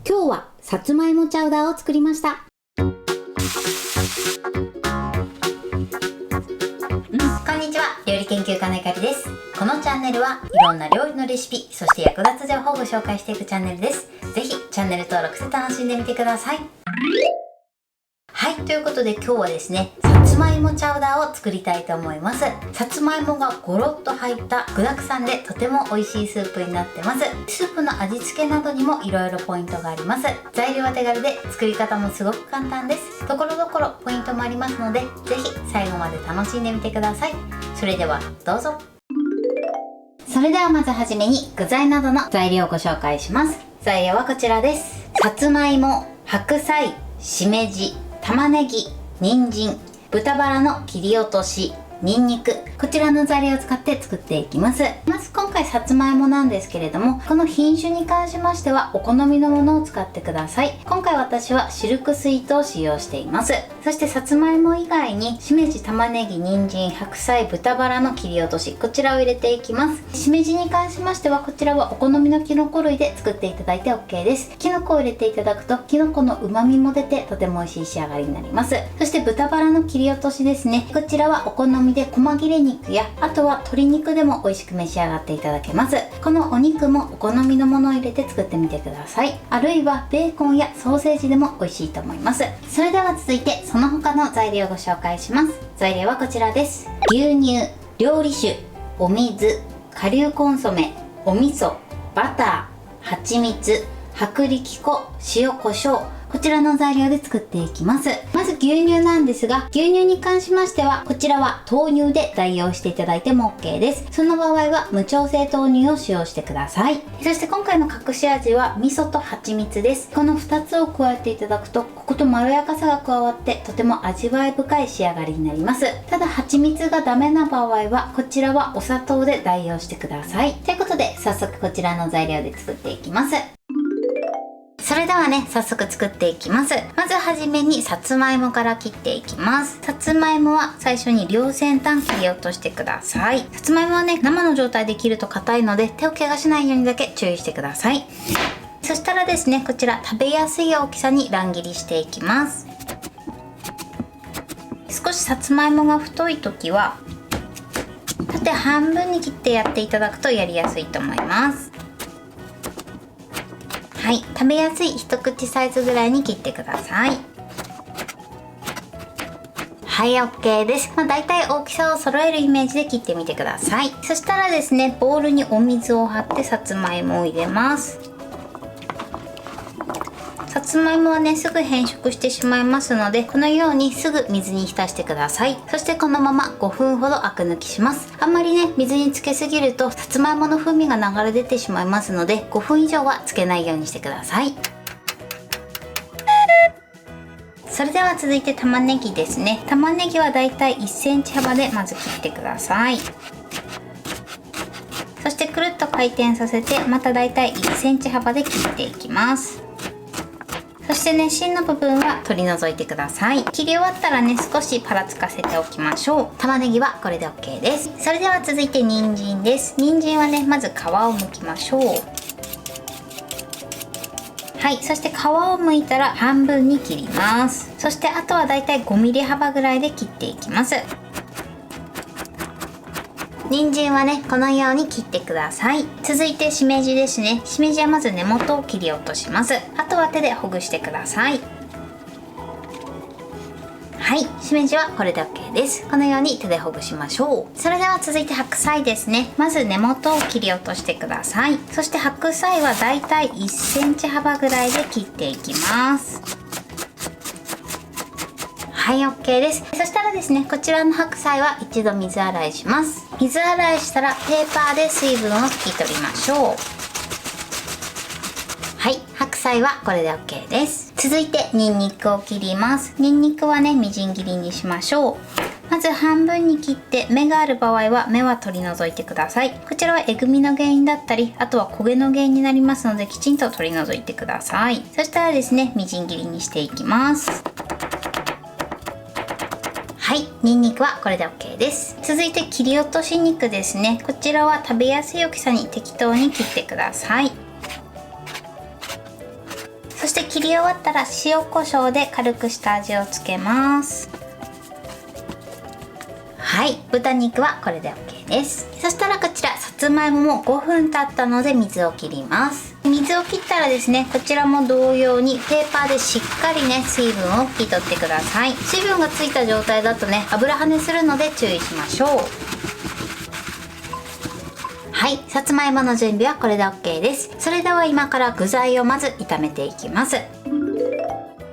今日はさつまいもチャウダーを作りました。こんにちは、料理研究家のゆかりです。このチャンネルはいろんな料理のレシピ、そして役立つ情報をご紹介していくチャンネルです。ぜひチャンネル登録して楽しんでみてください。はい、ということで今日はですね、さつまいもチャウダーを作りたいと思います。さつまいもがゴロッと入った具沢山でとても美味しいスープになってます。スープの味付けなどにもいろいろポイントがあります。材料は手軽で作り方もすごく簡単です。ところどころポイントもありますので、ぜひ最後まで楽しんでみてください。それではどうぞ。それではまずはじめに具材などの材料をご紹介します。材料はこちらです。さつまいも、白菜、しめじ、玉ねぎ、人参、豚バラの切り落とし、にんにく、こちらの材料を使って作っていきます。まず今回さつまいもなんですけれども、この品種に関しましてはお好みのものを使ってください。今回私はシルクスイートを使用しています。そしてさつまいも以外にしめじ、玉ねぎ、人参、白菜、豚バラの切り落とし、こちらを入れていきます。しめじに関しましてはこちらはお好みのきのこ類で作っていただいて OK です。きのこを入れていただくときのこの旨味も出てとても美味しい仕上がりになります。そして豚バラの切り落としですね、こちらはお好みで細切れ肉やあとは鶏肉でも美味しく召し上がっていただけます。このお肉もお好みのものを入れて作ってみてください。あるいはベーコンやソーセージでも美味しいと思います。それでは続いてその他の材料をご紹介します。材料はこちらです。牛乳、料理酒、お水、顆粒コンソメ、お味噌、バター、蜂蜜、薄力粉、塩コショウ、こちらの材料で作っていきます。まず牛乳なんですが、牛乳に関しましてはこちらは豆乳で代用していただいても OK です。その場合は無調整豆乳を使用してください。そして今回の隠し味は味噌と蜂蜜です。この2つを加えていただくとコクとまろやかさが加わってとても味わい深い仕上がりになります。ただ蜂蜜がダメな場合はこちらはお砂糖で代用してください。ということで早速こちらの材料で作っていきます。それではね、早速作っていきます。まずはじめにさつまいもから切っていきます。さつまいもは最初に両先端切り落としてください。さつまいもはね、生の状態で切ると硬いので手を怪我しないようにだけ注意してください。そしたらですね、こちら食べやすい大きさに乱切りしていきます。少しさつまいもが太い時は縦半分に切ってやっていただくとやりやすいと思います。はい、食べやすい一口サイズぐらいに切ってください。はい、 OK です。だいたい大きさを揃えるイメージで切ってみてください。そしたらですね、ボウルにお水を張ってさつまいもを入れます。さつまいもはね、すぐ変色してしまいますので、このようにすぐ水に浸してください。そしてこのまま5分ほどアク抜きします。あんまりね、水につけすぎるとさつまいもの風味が流れ出てしまいますので、5分以上はつけないようにしてください。それでは続いて玉ねぎですね。玉ねぎはだいたい1センチ幅でまず切ってください。そしてくるっと回転させて、まただいたい1センチ幅で切っていきます。そしてね、芯の部分は取り除いてください。切り終わったらね、少しパラつかせておきましょう。玉ねぎはこれで OK です。それでは続いて人参です。人参はね、まず皮を剥きましょう。はい、そして皮を剥いたら半分に切ります。そしてあとはだいたい5ミリ幅ぐらいで切っていきます。人参はね、このように切ってください。続いてしめじですね。しめじはまず根元を切り落とします。あとは手でほぐしてください。はい、しめじはこれで OK です。このように手でほぐしましょう。それでは続いて白菜ですね。まず根元を切り落としてください。そして白菜はだいたい1センチ幅ぐらいで切っていきます。はい、 OK です。そしたらですね、こちらの白菜は一度水洗いします。水洗いしたらペーパーで水分を拭き取りましょう。はい、白菜はこれで OK です。続いてニンニクを切ります。ニンニクはね、みじん切りにしましょう。まず半分に切って芽がある場合は芽は取り除いてください。こちらはえぐみの原因だったり、あとは焦げの原因になりますので、きちんと取り除いてください。そしたらですね、みじん切りにしていきます。はい、ニンニクはこれで OK です。続いて切り落とし肉ですね。こちらは食べやすい大きさに適当に切ってください。そして切り終わったら塩コショウで軽く下味をつけます。はい、豚肉はこれで OK です。そしたらこちらさつまいもも5分経ったので水を切ります。水を切ったらですね、こちらも同様にペーパーでしっかりね水分を拭き取ってください。水分がついた状態だとね油跳ねするので注意しましょう。はい、さつまいもの準備はこれで OK です。それでは今から具材をまず炒めていきます。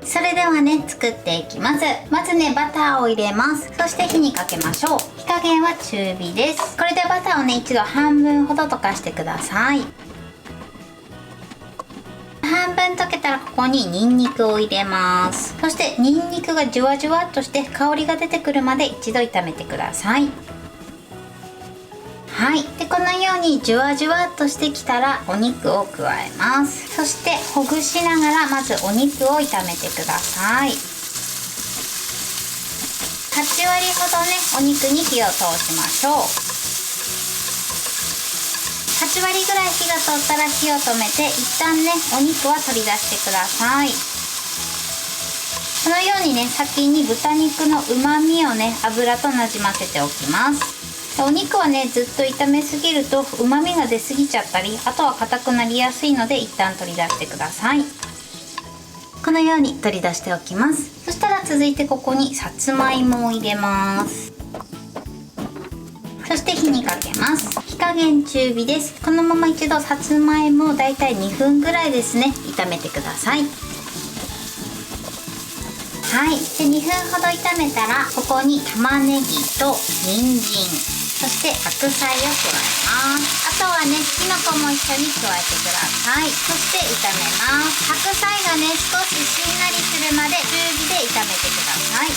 それではね作っていきます。まずねバターを入れます。そして火にかけましょう。火加減は中火です。これでバターをね一度半分ほど溶かしてください。半分溶けたらここにニンニクを入れます。そしてニンニクがじゅわじゅわっとして香りが出てくるまで一度炒めてください。はい、でこのようにじゅわじゅわっとしてきたらお肉を加えます。そしてほぐしながらまずお肉を炒めてください。8割ほどねお肉に火を通しましょう。8割ぐらい火が通ったら火を止めて一旦ねお肉は取り出してください。このようにね先に豚肉のうまみをね油となじませておきます。お肉はねずっと炒めすぎるとうまみが出すぎちゃったり、あとは硬くなりやすいので一旦取り出してください。このように取り出しておきます。そしたら続いてここにさつまいもを入れます。そして火にかけます。火加減中火です。このまま一度さつまいもをだいたい2分ぐらいですね炒めてください。はい、で2分ほど炒めたらここに玉ねぎと人参、そして白菜を加えます。あとはねきのこも一緒に加えてください。そして炒めます。白菜がね少ししんなりするまで中火で炒めてください。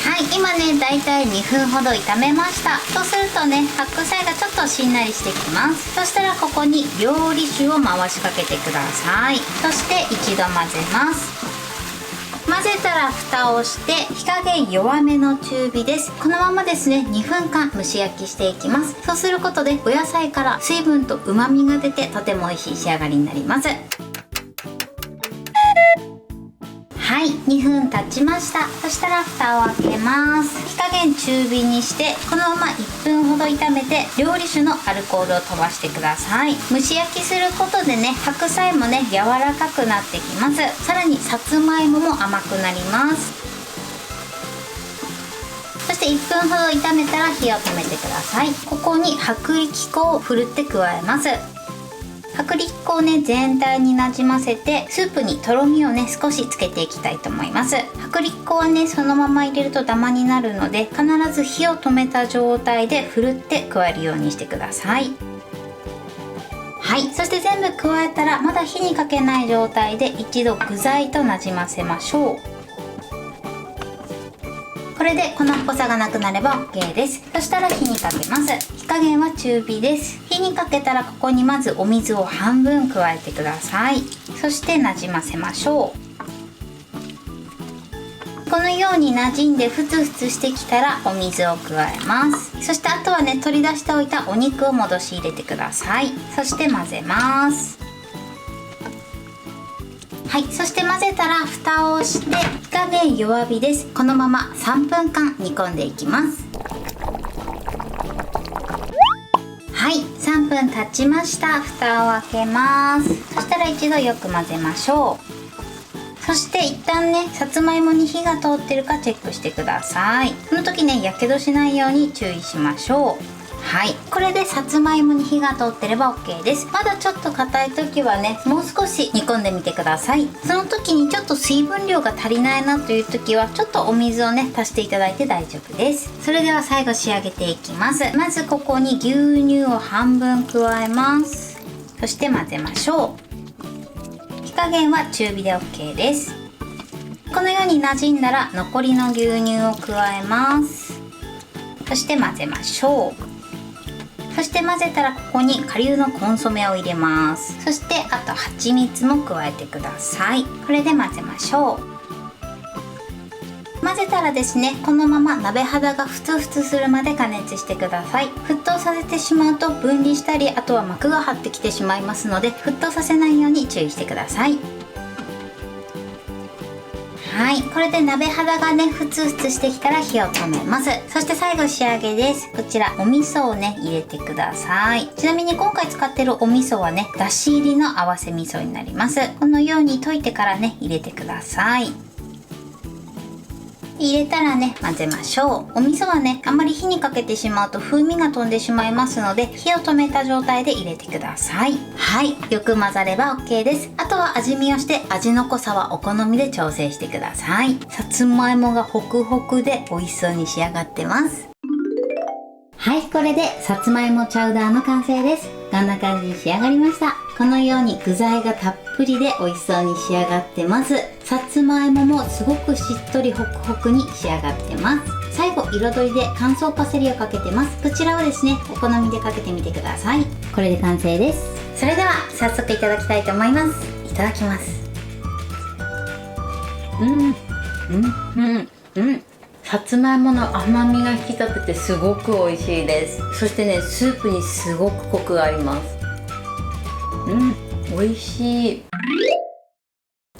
はい、今ねだいたい2分ほど炒めました。そうするとね白菜がちょっとしんなりしてきます。そしたらここに料理酒を回しかけてください。そして一度混ぜます。混ぜたら蓋をして火加減弱めの中火です。このままですね2分間蒸し焼きしていきます。そうすることでお野菜から水分と旨味が出てとても美味しい仕上がりになります。はい、2分経ちました。そしたら蓋を開けます。火加減中火にしてこのまま1分ほど炒めて料理酒のアルコールを飛ばしてください。蒸し焼きすることでね白菜もね柔らかくなってきます。さらにさつまいもも甘くなります。そして1分ほど炒めたら火を止めてください。ここに薄力粉をふるって加えます。薄力粉をね全体になじませてスープにとろみをね少しつけていきたいと思います。薄力粉はねそのまま入れるとダマになるので必ず火を止めた状態でふるって加えるようにしてください。はい、そして全部加えたらまだ火にかけない状態で一度具材となじませましょう。これで粉っぽさがなくなれば OK です。そしたら火にかけます。火加減は中火です。火にかけたらここにまずお水を半分加えてください。そしてなじませましょう。このようになじんでふつふつしてきたらお水を加えます。そしてあとはね取り出しておいたお肉を戻し入れてください。そして混ぜます。はい、そして混ぜたら蓋をして火加減弱火です。このまま3分間煮込んでいきます。はい、3分経ちました。蓋を開けます。そしたら一度よく混ぜましょう。そして一旦ねさつまいもに火が通ってるかチェックしてください。この時ねやけどしないように注意しましょう。はい、これでさつまいもに火が通ってれば OK です。まだちょっと硬い時はねもう少し煮込んでみてください。その時にちょっと水分量が足りないなという時はちょっとお水をね足していただいて大丈夫です。それでは最後仕上げていきます。まずここに牛乳を半分加えます。そして混ぜましょう。火加減は中火で OK です。このように馴染んだら残りの牛乳を加えます。そして混ぜましょう。そして混ぜたらここに顆粒のコンソメを入れます。そしてあと蜂蜜も加えてください。これで混ぜましょう。混ぜたらですね、このまま鍋肌がふつふつするまで加熱してください。沸騰させてしまうと分離したり、あとは膜が張ってきてしまいますので、沸騰させないように注意してください。はい、これで鍋肌がねふつふつしてきたら火を止めます。そして最後仕上げです。こちらお味噌をね入れてください。ちなみに今回使ってるお味噌はねだし入りの合わせ味噌になります。このように溶いてからね入れてください。入れたらね混ぜましょう。お味噌はねあんまり火にかけてしまうと風味が飛んでしまいますので、火を止めた状態で入れてください。はい、よく混ざれば OK です。あとは味見をして、味の濃さはお好みで調整してください。さつまいもがホクホクで美味しそうに仕上がってます。はい、これでさつまいもチャウダーの完成です。こんな感じに仕上がりました。このように具材がたっぷりで美味しそうに仕上がってます。さつまいももすごくしっとりホクホクに仕上がってます。最後彩りで乾燥パセリをかけてます。こちらをですねお好みでかけてみてください。これで完成です。それでは早速いただきたいと思います。いただきます。さつまいもの甘みが引き立っててすごく美味しいです。そしてねスープにすごくコクがあります。美味しい。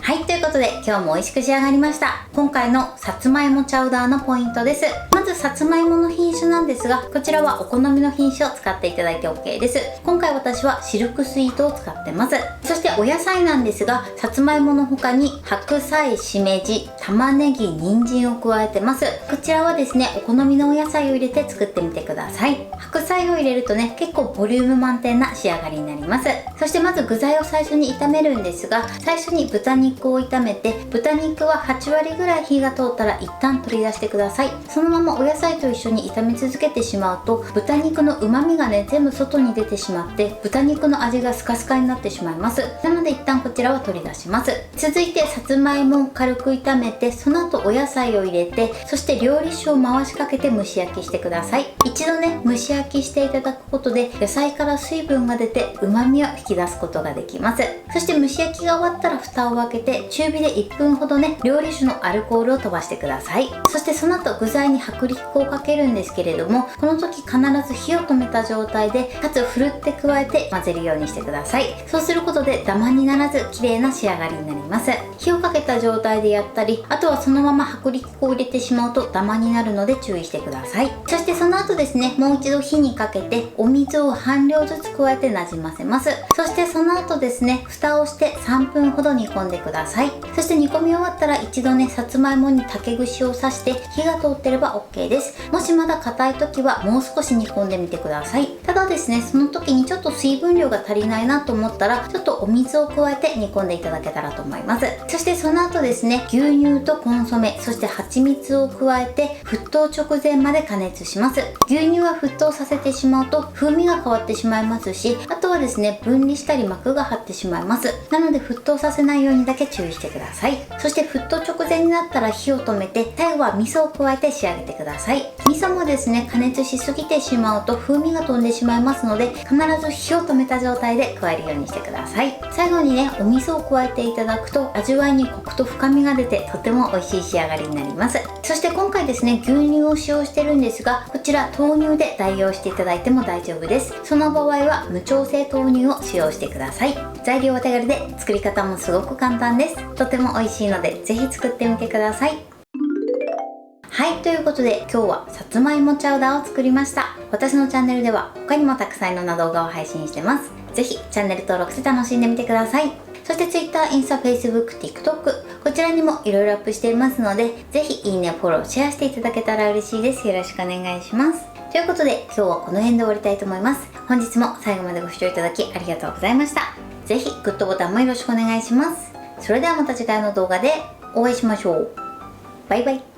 はい、ということで今日も美味しく仕上がりました。今回のさつまいもチャウダーのポイントです。まずさつまいもの品種なんですが、こちらはお好みの品種を使っていただいて OK です。今回私はシルクスイートを使ってます。そしてお野菜なんですが、さつまいもの他に白菜、しめじ、玉ねぎ、人参を加えてます。こちらはですねお好みのお野菜を入れて作ってみてください。白菜を入れるとね結構ボリューム満点な仕上がりになります。そしてまず具材を最初に炒めるんですが、最初に豚肉を炒めて、豚肉は8割ぐらい火が通ったら一旦取り出してください。そのままお野菜と一緒に炒め続けてしまうと、豚肉の旨味がね全部外に出てしまって、豚肉の味がスカスカになってしまいます。なので一旦こちらを取り出します。続いてさつまいもを軽く炒めて、その後お野菜を入れて、そして料理酒を回しかけて蒸し焼きしてください。一度ね蒸し焼きしていただくことで野菜から水分が出て旨味を引き出すことができます。そして蒸し焼きが終わったら蓋を開けて中火で1分ほどね料理酒のアルコールを飛ばしてください。そしてその後具材に薄力粉をかけるんですけれども、この時必ず火を止めた状態で、かつふるって加えて混ぜるようにしてください。そうすることでダマにならず綺麗な仕上がりになります。火をかけた状態でやったり、あとはそのまま薄力粉を入れてしまうとダマになるので注意してください。そしてその後ですねもう一度火にかけてお水を半量ずつ加えてなじませます。そしてその後ですね蓋をして3分ほど煮込んでください。そして煮込み終わったら一度ねさつまいもに竹串を刺して火が通ってれば OK です。もしまだ硬い時はもう少し煮込んでみてください。ただですねその時にちょっと水分量が足りないなと思ったら、ちょっとお水を加えて煮込んでいただけたらと思います。そしてその後ですね牛乳とコンソメ、そして蜂蜜を加えて沸騰直前まで加熱します。牛乳は沸騰させてしまうと風味が変わってしまいますし、あとはですね分離したり膜が張ってしまいます。なので沸騰させないようにだけ注意してください。そして沸騰直前になったら火を止めて、最後は味噌を加えて仕上げてください。味噌もですね加熱しすぎてしまうと風味が飛んでしまいますので、必ず火を止めた状態で加えるようにしてください。最後にねお味噌を加えていただくと味わいにコクと深みが出てとても美味しい仕上がりになります。そして今回ですね牛乳を使用してるんですが、こちら豆乳で代用していただいても大丈夫です。その場合は無調整豆乳を使用してください。材料は手軽で作り方もすごく簡単です。とても美味しいのでぜひ作ってみてください。はい、ということで今日はさつまいもチャウダーを作りました。私のチャンネルでは他にもたくさんの動画を配信してます。ぜひチャンネル登録して楽しんでみてください。そして Twitter、インスタ、Facebook、TikTok こちらにもいろいろアップしていますので、ぜひいいね、フォロー、シェアしていただけたら嬉しいです。よろしくお願いします。ということで今日はこの辺で終わりたいと思います。本日も最後までご視聴いただきありがとうございました。ぜひグッドボタンもよろしくお願いします。それではまた次回の動画でお会いしましょう。バイバイ。